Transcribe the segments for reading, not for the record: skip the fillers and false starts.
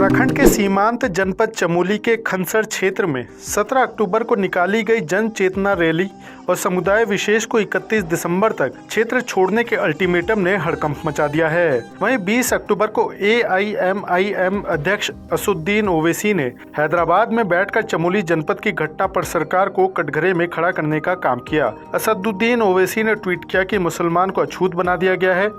उत्तराखंड के सीमांत जनपद चमोली के खनसर क्षेत्र में 17 अक्टूबर को निकाली गई जन चेतना रैली और समुदाय विशेष को 31 दिसंबर तक क्षेत्र छोड़ने के अल्टीमेटम ने हड़कंप मचा दिया है। वहीं 20 अक्टूबर को AIMIM अध्यक्ष असदुद्दीन ओवैसी ने हैदराबाद में बैठकर चमोली जनपद की घटना पर सरकार को कटघरे में खड़ा करने का काम किया। असदुद्दीन ओवैसी ने ट्वीट किया कि मुसलमान को अछूत बना दिया गया है,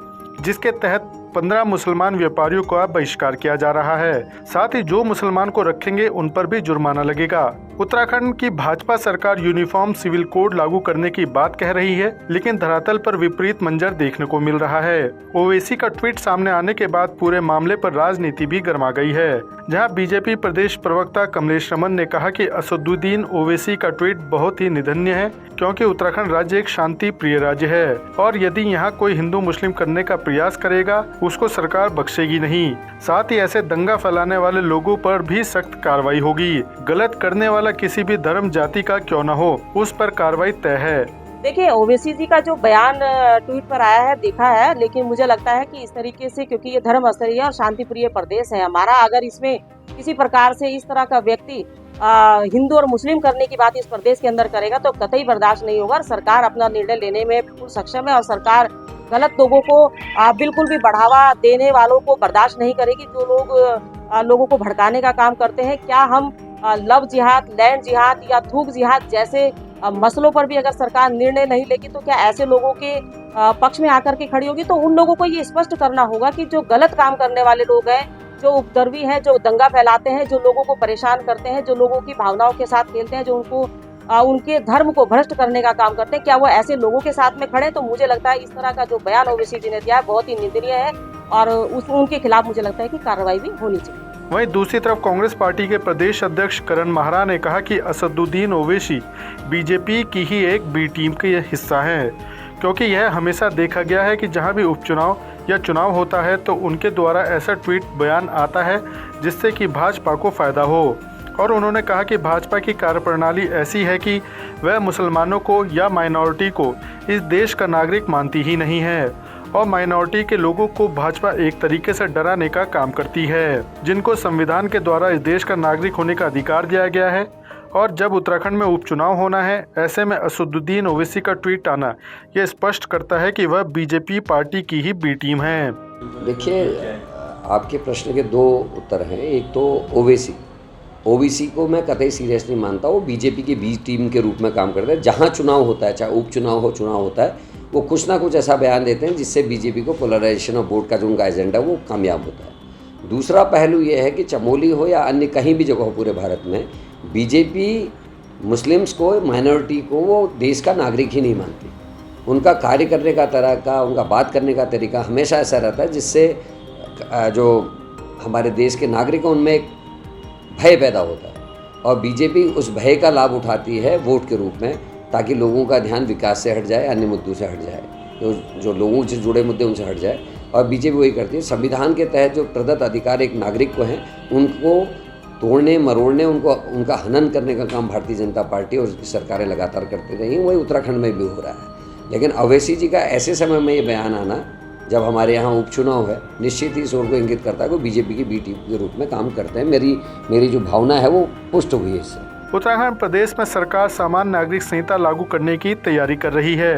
जिसके तहत 15 मुसलमान व्यापारियों का बहिष्कार किया जा रहा है। साथ ही जो मुसलमान को रखेंगे उन पर भी जुर्माना लगेगा। उत्तराखंड की भाजपा सरकार यूनिफॉर्म सिविल कोड लागू करने की बात कह रही है, लेकिन धरातल पर विपरीत मंजर देखने को मिल रहा है। ओवैसी का ट्वीट सामने आने के बाद पूरे मामले पर राजनीति भी गर्मा गई है, जहां बीजेपी प्रदेश प्रवक्ता कमलेश रमन ने कहा कि असदुद्दीन ओवैसी का ट्वीट बहुत ही निंदनीय है, क्योंकि उत्तराखंड राज्य एक शांति प्रिय राज्य है और यदि यहाँ कोई हिंदू मुस्लिम करने का प्रयास करेगा उसको सरकार बख्शेगी नहीं। साथ ही ऐसे दंगा फैलाने वाले लोगों पर भी सख्त कार्रवाई होगी। गलत करने वाला किसी भी धर्म जाति का क्यों न हो, उस पर कार्रवाई तय है। देखिए, ओवैसी जी का जो बयान ट्वीट पर आया है देखा है, लेकिन मुझे लगता है कि इस तरीके से, क्योंकि ये धर्म स्तरीय और शांति प्रिय प्रदेश है हमारा, अगर इसमें किसी प्रकार से इस तरह का व्यक्ति हिंदू और मुस्लिम करने की बात इस प्रदेश के अंदर करेगा तो कतई बर्दाश्त नहीं होगा। और सरकार अपना निर्णय लेने में बिल्कुल सक्षम है और सरकार गलत लोगों को बिल्कुल भी बढ़ावा देने वालों को बर्दाश्त नहीं करेगी। जो लोग लोगों को भड़काने का काम करते हैं, क्या हम लव जिहाद, लैंड जिहाद या थूक जिहाद जैसे मसलों पर भी अगर सरकार निर्णय नहीं लेगी तो क्या ऐसे लोगों के पक्ष में आकर के खड़ी होगी? तो उन लोगों को ये स्पष्ट करना होगा कि जो गलत काम करने वाले लोग हैं, जो उपद्रवी हैं, जो दंगा फैलाते हैं, जो लोगों को परेशान करते हैं, जो लोगों की भावनाओं के साथ खेलते हैं, जो उनको उनके धर्म को भ्रष्ट करने का काम करते हैं, क्या वो ऐसे लोगों के साथ में खड़े? तो मुझे लगता है इस तरह का जो बयान ओवैसी जी ने दिया है बहुत ही निंदनीय है और उनके खिलाफ मुझे लगता है कि कार्रवाई भी होनी चाहिए। वहीं दूसरी तरफ कांग्रेस पार्टी के प्रदेश अध्यक्ष करण माहरा ने कहा कि असदुद्दीन ओवैसी बीजेपी की ही एक बी टीम का हिस्सा है, क्योंकि यह हमेशा देखा गया है कि जहां भी उपचुनाव या चुनाव होता है तो उनके द्वारा ऐसा ट्वीट बयान आता है जिससे कि भाजपा को फायदा हो। और उन्होंने कहा कि भाजपा की कार्यप्रणाली ऐसी है कि वह मुसलमानों को या माइनॉरिटी को इस देश का नागरिक मानती ही नहीं है और माइनॉरिटी के लोगों को भाजपा एक तरीके से डराने का काम करती है, जिनको संविधान के द्वारा इस देश का नागरिक होने का अधिकार दिया गया है। और जब उत्तराखंड में उपचुनाव होना है, ऐसे में असदुद्दीन ओवैसी का ट्वीट आना यह स्पष्ट करता है कि वह बीजेपी पार्टी की ही बी टीम है। देखिए, आपके प्रश्न के दो उत्तर हैं। एक तो ओवैसी को मैं कतई सीरियस नहीं मानता। वो बीजेपी की बी टीम के रूप में काम करते हैं। जहाँ चुनाव होता है, चाहे उपचुनाव हो, चुनाव होता है, वो कुछ ना कुछ ऐसा बयान देते हैं जिससे बीजेपी को पोलराइजेशन ऑफ वोट का जो उनका एजेंडा वो कामयाब होता है। दूसरा पहलू ये है कि चमोली हो या अन्य कहीं भी जगह हो पूरे भारत में, बीजेपी मुस्लिम्स को, माइनॉरिटी को वो देश का नागरिक ही नहीं मानती। उनका कार्य करने का तरीका, उनका बात करने का तरीका हमेशा ऐसा रहता है जिससे जो हमारे देश के नागरिक हैं उनमें एक भय पैदा होता है और बीजेपी उस भय का लाभ उठाती है वोट के रूप में, ताकि लोगों का ध्यान विकास से हट जाए, अन्य मुद्दों से हट जाए, जो लोगों से जुड़े मुद्दे उनसे हट जाए। और बीजेपी वही करती है। संविधान के तहत जो प्रदत्त अधिकार एक नागरिक को हैं, उनको तोड़ने मरोड़ने, उनका हनन करने का काम भारतीय जनता पार्टी और उसकी सरकारें लगातार करती रही हैं। वही उत्तराखंड में भी हो रहा है। लेकिन ओवैसी जी का ऐसे समय में ये बयान आना, जब हमारे यहाँ उपचुनाव है, निश्चित ही इस ओर को इंगित करता है कि बीजेपी की बी टीम के रूप में काम करते हैं। मेरी जो भावना है वो पुष्ट हुई है इससे। उत्तराखंड प्रदेश में सरकार सामान्य नागरिक संहिता लागू करने की तैयारी कर रही है,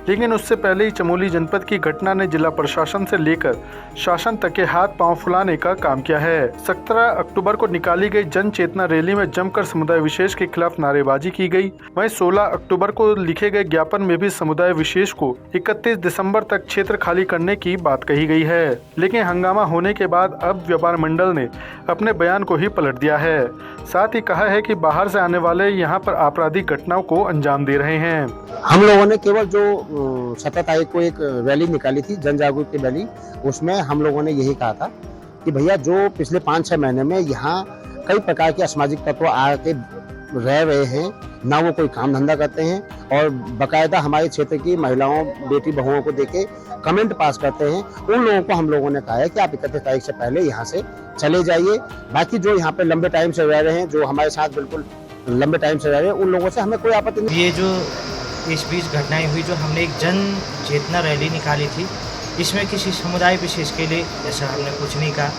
लेकिन उससे पहले ही चमोली जनपद की घटना ने जिला प्रशासन से लेकर शासन तक के हाथ पांव फुलाने का काम किया है। 17 अक्टूबर को निकाली गई जन चेतना रैली में जमकर समुदाय विशेष के खिलाफ नारेबाजी की गई। वहीं 16 अक्टूबर को लिखे गए ज्ञापन में भी समुदाय विशेष को 31 दिसंबर तक क्षेत्र खाली करने की बात कही गई है, लेकिन हंगामा होने के बाद अब व्यापार मंडल ने अपने बयान को ही पलट दिया है। साथ ही कहा है कि बाहर से आने वाले यहाँ पर आपराधिक घटनाओं को अंजाम दे रहे हैं। हम लोगों ने केवल जो 17 तारीख को एक रैली निकाली थी, जन जागरूकता रैली, उसमें हम लोगों ने यही कहा था कि भैया जो पिछले 5-6 महीने में यहाँ कई प्रकार के असामाजिक तत्व आके रह रहे हैं, ना वो कोई काम धंधा करते हैं और बाकायदा हमारे क्षेत्र की महिलाओं, बेटी बहुओं को देके कमेंट पास करते हैं। उन लोगों को हम लोगों ने कहा है कि आप 31 तारीख से पहले यहाँ से चले जाइए। बाकी जो यहाँ पे लंबे टाइम से रह रहे हैं, जो हमारे साथ बिल्कुल लंबे टाइम से रह रहे हैं, उन लोगों से हमें कोई आपत्ति नहीं। ये जो इस बीच घटनाएं हुई, जो हमने एक जन चेतना रैली निकाली थी, इसमें किसी समुदाय विशेष के लिए ऐसा हमने कुछ नहीं कहा।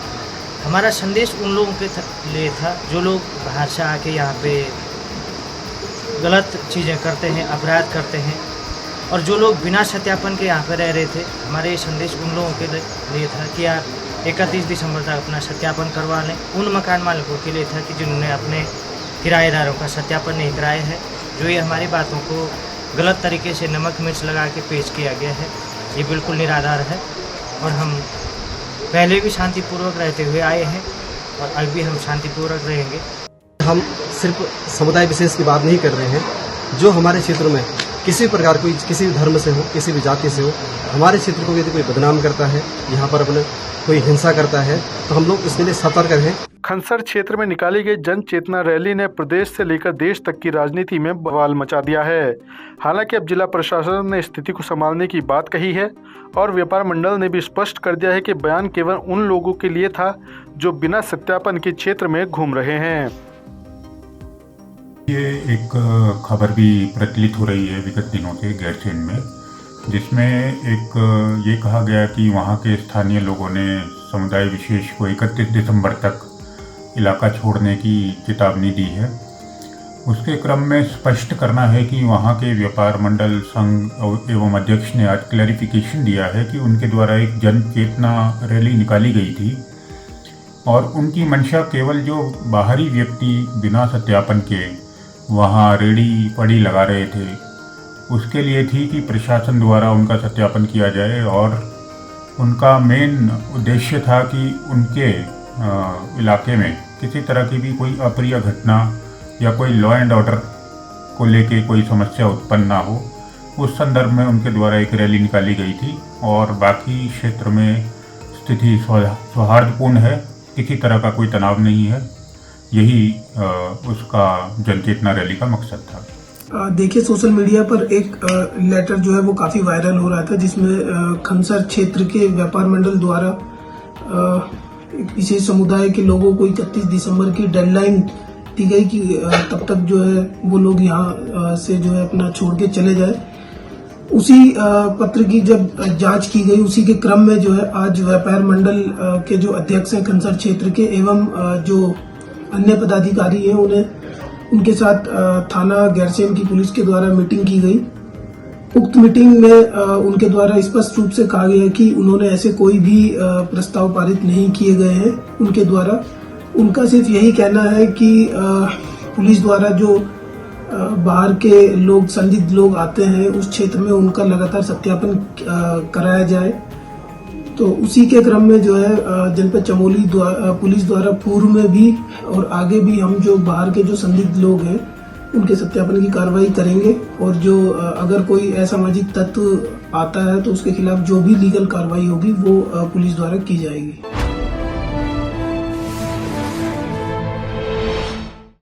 हमारा संदेश उन लोगों के लिए था जो लोग बाहर से आके यहाँ पे गलत चीज़ें करते हैं, अपराध करते हैं, और जो लोग बिना सत्यापन के यहाँ पे रह रहे थे। हमारे ये संदेश उन लोगों के लिए था कि आप 31 दिसंबर तक अपना सत्यापन करवा लें। उन मकान मालिकों के लिए था कि जिन्होंने अपने किराएदारों का सत्यापन नहीं कराया है, जो ये हमारी बातों को गलत तरीके से नमक मिर्च लगा के पेश किया गया है, ये बिल्कुल निराधार है। और हम पहले भी शांतिपूर्वक रहते हुए आए हैं और अब भी हम शांतिपूर्वक रहेंगे। हम सिर्फ समुदाय विशेष की बात नहीं कर रहे हैं, जो हमारे क्षेत्र में किसी प्रकार कोई किसी भी धर्म से हो, किसी भी जाति से हो, हमारे क्षेत्र को यदि कोई बदनाम करता है, यहाँ पर अपने कोई हिंसा करता है, तो हम लोग इसके लिए सतर्क रहें। खनसर क्षेत्र में निकाली गई जन चेतना रैली ने प्रदेश से लेकर देश तक की राजनीति में बवाल मचा दिया है। हालांकि अब जिला प्रशासन ने स्थिति को संभालने की बात कही है और व्यापार मंडल ने भी स्पष्ट कर दिया है कि बयान केवल उन लोगों के लिए था जो बिना सत्यापन के क्षेत्र में घूम रहे हैं। ये एक खबर भी प्रचलित हो रही है विगत दिनों से गैरसैंण में, जिसमें एक ये कहा गया कि वहाँ के स्थानीय लोगों ने समुदाय विशेष को 31 दिसंबर तक इलाका छोड़ने की चेतावनी दी है। उसके क्रम में स्पष्ट करना है कि वहाँ के व्यापार मंडल संघ एवं अध्यक्ष ने आज क्लैरिफिकेशन दिया है कि उनके द्वारा एक जन चेतना रैली निकाली गई थी और उनकी मंशा केवल जो बाहरी व्यक्ति बिना सत्यापन के वहाँ रेडी पड़ी लगा रहे थे उसके लिए थी कि प्रशासन द्वारा उनका सत्यापन किया जाए, और उनका मेन उद्देश्य था कि उनके इलाके में किसी तरह की भी कोई अप्रिय घटना या कोई लॉ एंड ऑर्डर को लेके कोई समस्या उत्पन्न ना हो। उस संदर्भ में उनके द्वारा एक रैली निकाली गई थी और बाकी क्षेत्र में स्थिति सौहार्दपूर्ण है, किसी तरह का कोई तनाव नहीं है। यही उसका जनचेतना रैली का मकसद था। देखिए, सोशल मीडिया पर एक लेटर जो है वो काफ़ी वायरल हो रहा था, जिसमें खनसर क्षेत्र के व्यापार मंडल द्वारा एक विशेष समुदाय के लोगों को 31 दिसंबर की डेडलाइन दी गई कि तब तक जो है वो लोग यहाँ से जो है अपना छोड़ के चले जाए। उसी पत्र की जब जांच की गई, उसी के क्रम में जो है आज व्यापार मंडल के जो अध्यक्ष हैं खनसर क्षेत्र के एवं जो अन्य पदाधिकारी हैं उनके साथ थाना गैरसैंण की पुलिस के द्वारा मीटिंग की गई। उक्त मीटिंग में उनके द्वारा स्पष्ट रूप से कहा गया कि उन्होंने ऐसे कोई भी प्रस्ताव पारित नहीं किए गए हैं उनके द्वारा। उनका सिर्फ यही कहना है कि पुलिस द्वारा जो बाहर के लोग, संदिग्ध लोग आते हैं उस क्षेत्र में उनका लगातार सत्यापन कराया जाए। तो उसी के क्रम में जो है जनपद चमोली पुलिस द्वारा पूर्व में भी और आगे भी हम जो बाहर के जो संदिग्ध लोग हैं उनके सत्यापन की कार्रवाई करेंगे, और जो अगर कोई असामाजिक तत्व आता है तो उसके खिलाफ जो भी लीगल कार्रवाई होगी वो पुलिस द्वारा की जाएगी।